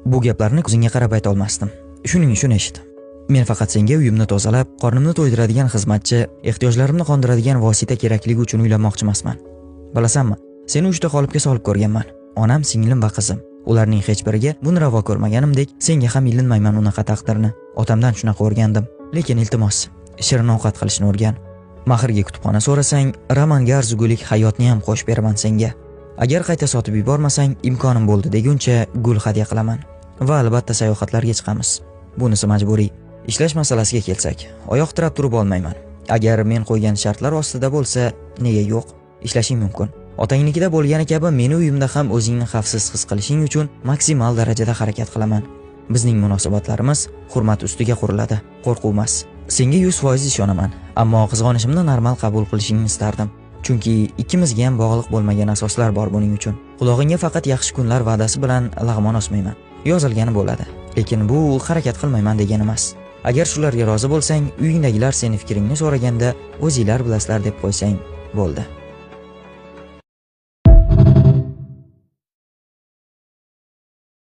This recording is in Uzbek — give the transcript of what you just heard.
Bu gaplarni ko'zingga qarab ayta olmasdim. Shuning uchun eshit. Men faqat senga uyimni tozalab, qornimni to'ydiradigan xizmatchi, ehtiyojlarimni qondiradigan vosita kerakligi uchun uylanmoqchi emasman. Bilasanmi? Seni 3 ta qolipga solib ko'rganman. Onam, singlim va qizim. Ularning hech biriga buni ravo ko'rmaganimdek, senga ham ilinmayman unaqa taqdirni. Otamdan shunaqa o'rgandim. Lekin iltimos, shirin ovqat qilishni o'rgan. Mahrga kutubxona so'rasang, romanga arzugulik hayotni ham qo'shib beraman senga. Agar qayta sotib yubormasang, imkonim bo'ldi deguncha gul hadya qilaman. Va albatta sayohatlarga chiqamiz. Bunisi majburiy. Ishlash masalasiga kelsak, oyoq tirab turib olmayman. Agar men qo'ygan shartlar ostida bo'lsa, nega yo'q? Ishlashing mumkin. Otangnikida bo'lgani kabi meni uyimda ham o'zingni xavfsiz his qilishing uchun maksimal darajada harakat qilaman. Bizning munosabatlarimiz hurmat ustiga quriladi, qo'rquv emas. Senga 100% ishonaman, ammo qizg'onishimni normal qabul qilishingni istardim. Chunki ikkimizga ham bog'liq bo'lmagan asoslar bor buning uchun. Qulog'ingga faqat yaxshi kunlar va'dasi bilan lag'mon osmayman. Yozilgani bo'ladi, lekin bu harakat qilmayman degani emas. Agar shularga rozi bo'lsang, uyingdagilar seni fikringni so'raganda o'zinglar bilasizlar deb qo'ysang bo'ldi.